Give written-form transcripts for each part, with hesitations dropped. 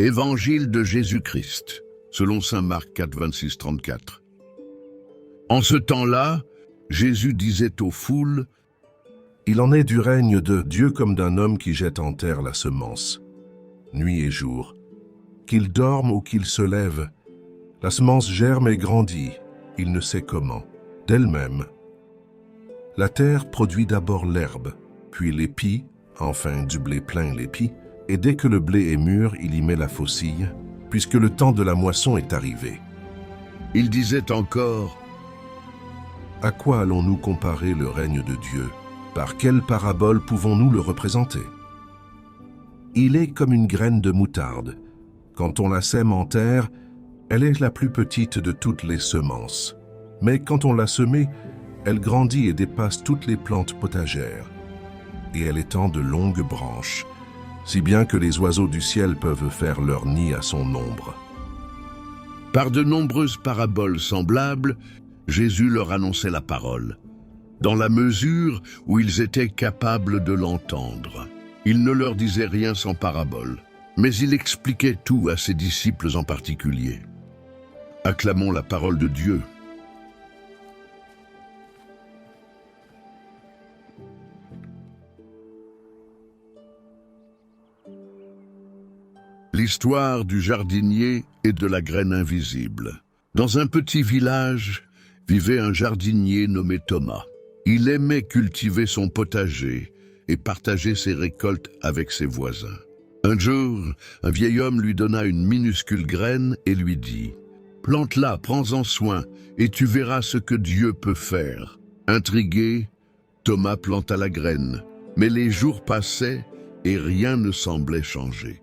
Évangile de Jésus-Christ, selon saint Marc 4, 26-34. En ce temps-là, Jésus disait aux foules, « Il en est du règne de Dieu comme d'un homme qui jette en terre la semence, nuit et jour. Qu'il dorme ou qu'il se lève, la semence germe et grandit, il ne sait comment, d'elle-même. La terre produit d'abord l'herbe, puis l'épi, enfin du blé plein l'épi, et dès que le blé est mûr, il y met la faucille, puisque le temps de la moisson est arrivé. » Il disait encore, « À quoi allons-nous comparer le règne de Dieu? Par quelle parabole pouvons-nous le représenter? Il est comme une graine de moutarde. Quand on la sème en terre, elle est la plus petite de toutes les semences. Mais quand on l'a semée, elle grandit et dépasse toutes les plantes potagères. Et elle étend de longues branches, si bien que les oiseaux du ciel peuvent faire leur nid à son ombre. » Par de nombreuses paraboles semblables, Jésus leur annonçait la parole, dans la mesure où ils étaient capables de l'entendre. Il ne leur disait rien sans parabole, mais il expliquait tout à ses disciples en particulier. Acclamons la parole de Dieu. L'histoire du jardinier et de la graine invisible. Dans un petit village vivait un jardinier nommé Thomas. Il aimait cultiver son potager et partager ses récoltes avec ses voisins. Un jour, un vieil homme lui donna une minuscule graine et lui dit « Plante-la, prends-en soin, et tu verras ce que Dieu peut faire. » Intrigué, Thomas planta la graine, mais les jours passaient et rien ne semblait changer.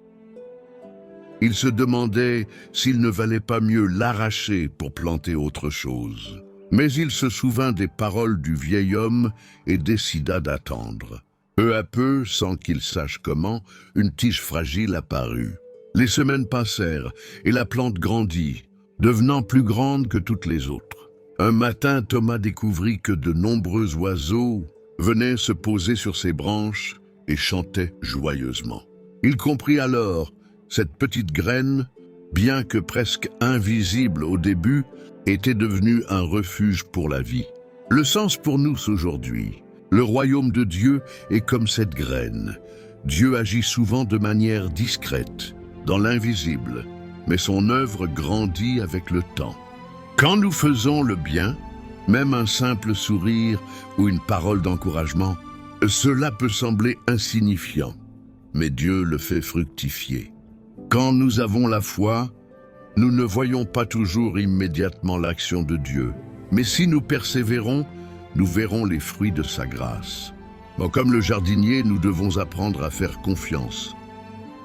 Il se demandait s'il ne valait pas mieux l'arracher pour planter autre chose. Mais il se souvint des paroles du vieil homme et décida d'attendre. Peu à peu, sans qu'il sache comment, une tige fragile apparut. Les semaines passèrent et la plante grandit, devenant plus grande que toutes les autres. Un matin, Thomas découvrit que de nombreux oiseaux venaient se poser sur ses branches et chantaient joyeusement. Il comprit alors cette petite graine, bien que presque invisible au début, était devenue un refuge pour la vie. Le sens pour nous aujourd'hui, le royaume de Dieu est comme cette graine. Dieu agit souvent de manière discrète, dans l'invisible, mais son œuvre grandit avec le temps. Quand nous faisons le bien, même un simple sourire ou une parole d'encouragement, cela peut sembler insignifiant, mais Dieu le fait fructifier. Quand nous avons la foi, nous ne voyons pas toujours immédiatement l'action de Dieu. Mais si nous persévérons, nous verrons les fruits de sa grâce. Comme le jardinier, nous devons apprendre à faire confiance,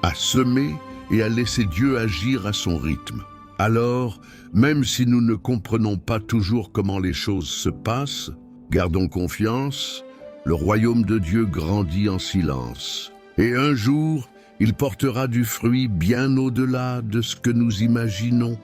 à semer et à laisser Dieu agir à son rythme. Alors, même si nous ne comprenons pas toujours comment les choses se passent, gardons confiance, le royaume de Dieu grandit en silence. Et un jour, il portera du fruit bien au-delà de ce que nous imaginons.